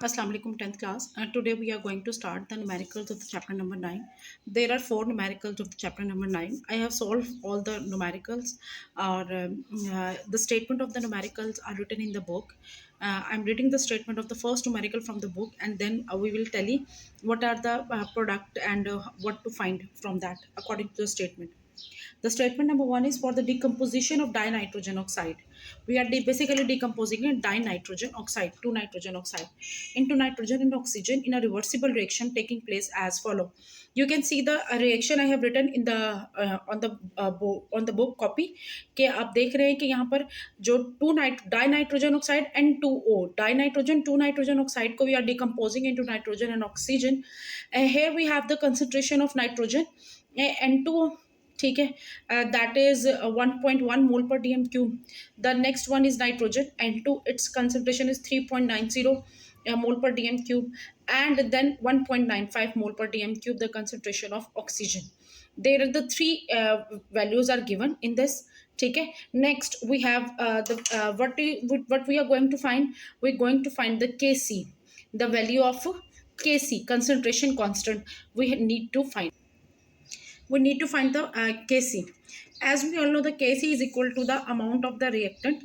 Assalamu alaikum 10th class. Today we are going to start the numericals of the chapter number 9. There are four numericals of the chapter number 9. I have solved all the numericals or the statement of the numericals are written in the book. I'm reading the statement of the first numerical from the book, and then we will tell you what are the product and what to find from that according to the statement. The statement number one is for the decomposition of dinitrogen oxide. We are basically decomposing a dinitrogen oxide, two nitrogen oxide, into nitrogen and oxygen in a reversible reaction taking place as follow. You can see the reaction I have written in the on the book copy कि आप देख रहे हैं कि यहाँ पर जो dinitrogen oxide N2O dinitrogen two nitrogen oxide को we are decomposing into nitrogen and oxygen. Here we have the concentration of nitrogen N2O. ठीक है, that is 1.1 mole per dm cube. The next one is nitrogen N2, its concentration is 3.90 mole per dm cube, and then 1.95 mole per dm cube the concentration of oxygen. There are the three values are given in this. ठीक है, next we have what we are going to find. We're going to find the Kc, the value of Kc, concentration constant. We need to find the Kc. As we all know, the Kc is equal to the amount of the reactant,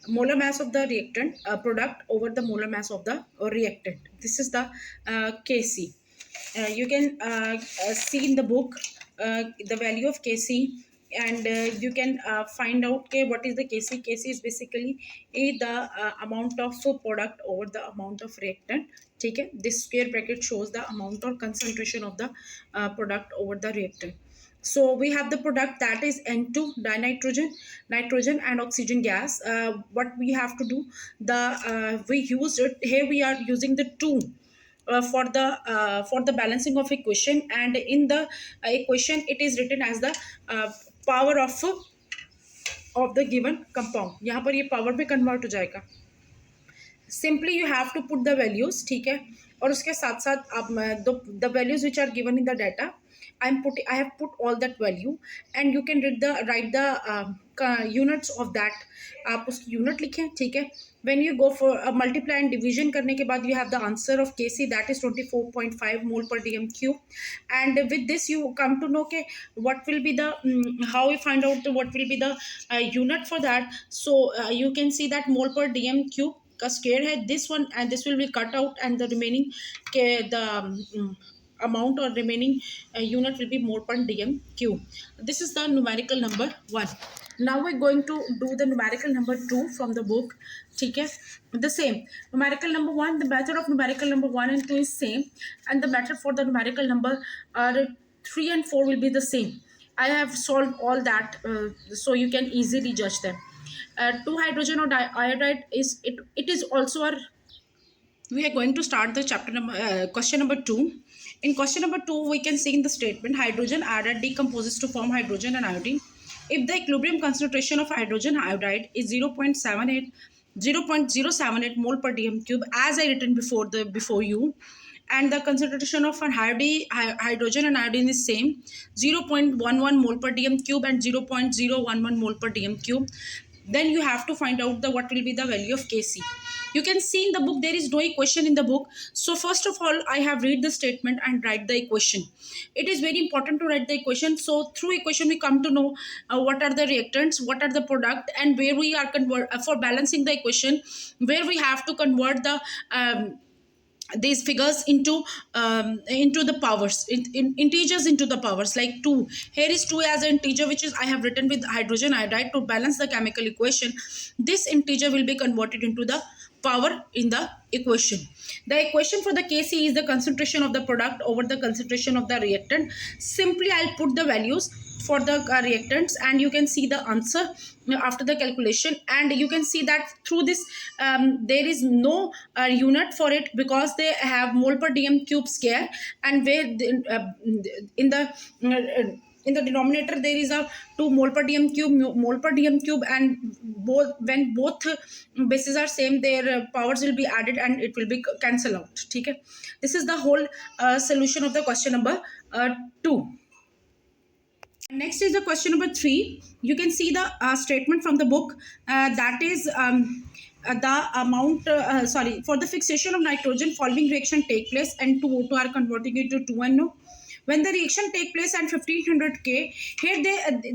molar mass of the reactant product over the molar mass of the reactant. This is the Kc. You can see in the book the value of Kc, and you can find out what is the Kc. Kc is basically the amount of product over the amount of reactant. ठीक है, this square bracket shows the amount or concentration of the product over the reactant. So we have the product, that is N2 dinitrogen, nitrogen and oxygen gas. What we have to do, we used it here. We are using the 2 for the balancing of equation, and in the equation it is written as the power of the given compound. यहाँ पर ये power पे convert हो जाएगा. Simply you have to put the values. ठीक है, और उसके साथ साथ आप the values which are given in the data, I have put all that value, and you can write the units of that. आप उसकी unit लिखें. ठीक है, when you go for multiply and division करने के बाद you have the answer of Kc, that is 24.5 mole per dm cube, and with this you come to know okay, what will be the how we find out what will be the unit for that. So you can see that mole per dm cube का square है this one, and this will be cut out, and the remaining the amount or remaining unit will be mole per dm cube. This is the numerical number 1. Now we're going to do the numerical number 2 from the book. ठीक है, the same numerical number 1, the method of numerical number 1 and 2 is same, and the method for the numerical number 3 and 4 will be the same. I have solved all that, so you can easily judge them. 2 hydrogen or iodide is it is also our. We are going to start the chapter number question number 2. In question number 2 we can see in the statement hydrogen iodide decomposes to form hydrogen and iodine if the equilibrium concentration of hydrogen iodide is 0.078 mole per dm cube, as I written before you, and the concentration of hydrogen and iodine is same, 0.11 mole per dm cube and 0.011 mole per dm cube. Then you have to find out what will be the value of Kc. You can see in the book there is no equation in the book. So first of all, I have read the statement and write the equation. It is very important to write the equation. So through equation we come to know what are the reactants, what are the product, and where we are for balancing the equation, where we have to convert the these figures into the powers, in integers into the powers, like 2. Here is 2 as an integer, which is I have written with hydrogen iodide to balance the chemical equation. This integer will be converted into the power in the equation. The equation for the Kc is the concentration of the product over the concentration of the reactant. Simply I'll put the values for the reactants, and you can see the answer after the calculation, and you can see that through this there is no unit for it because they have mole per dm cube square, and where in the denominator there is a 2 mole per dm cube, and when both bases are same, their powers will be added and it will be cancel out. ठीक है, this is the whole solution of the question number 2. Next is the question number 3. You can see the statement from the book, that is the amount, for the fixation of nitrogen, following reaction take place, and 2O2 are converting it to 2NO. When the reaction take place at 1500 K, here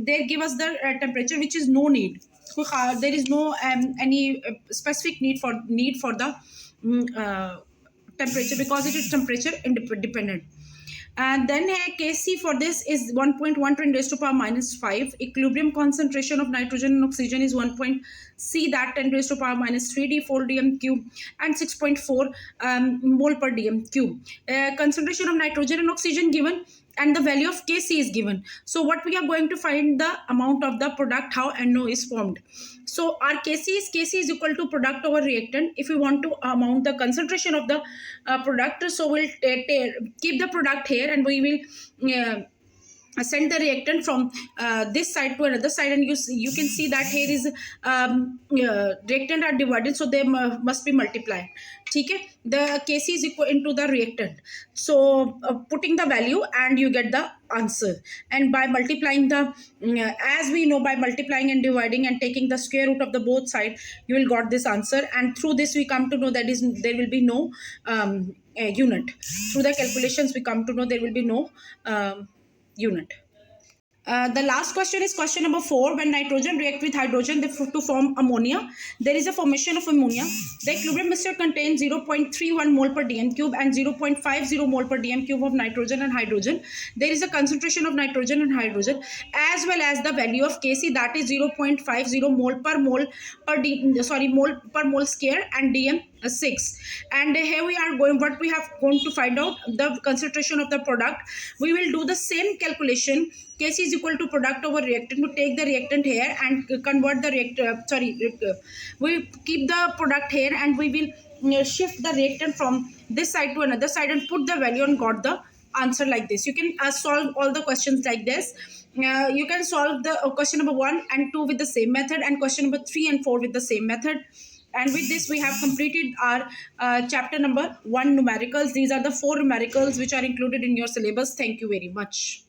they give us the temperature, which is no need. So, there is no any specific need for the temperature, because it is temperature dependent. And then Kc for this is 1.1 raised to power minus 5. Equilibrium concentration of nitrogen and oxygen is 1. C, that 10 raised to power minus 3 d4 dm cube, and 6.4 mole per dm cube. Concentration of nitrogen and oxygen given, and the value of Kc is given. So what we are going to find the amount of the product, how NO is formed. So our Kc is equal to product over reactant. If we want to amount the concentration of the product, so we'll keep the product here, and we will send the reactant from this side to another side, and you can see that here is reactant are divided, so they must be multiplied. Okay, the Kc is equal into the reactant, so putting the value and you get the answer. And by multiplying the as we know, by multiplying and dividing and taking the square root of the both side, you will got this answer. And through this we come to know that is there will be no unit. Through the calculations we come to know there will be no unit. The last question is question number 4. When nitrogen react with hydrogen to form ammonia, there is a formation of ammonia. The equilibrium mixture contains 0.31 mole per dm cube and 0.50 mole per dm cube of nitrogen and hydrogen. There is a concentration of nitrogen and hydrogen, as well as the value of Kc, that is 0.50 mole per mole square, and dm 6. And here we are going, what we have going to find out the concentration of the product. We will do the same calculation. Kc is equal to product over reactant. To take the reactant here and convert the we keep the product here, and we will shift the reactant from this side to another side and put the value and got the answer like this. You can solve all the questions like this. You can solve the question number 1 and 2 with the same method, and question number 3 and 4 with the same method. And with this we have completed our chapter number 1, numericals. These are the 4 numericals which are included in your syllabus. Thank you very much.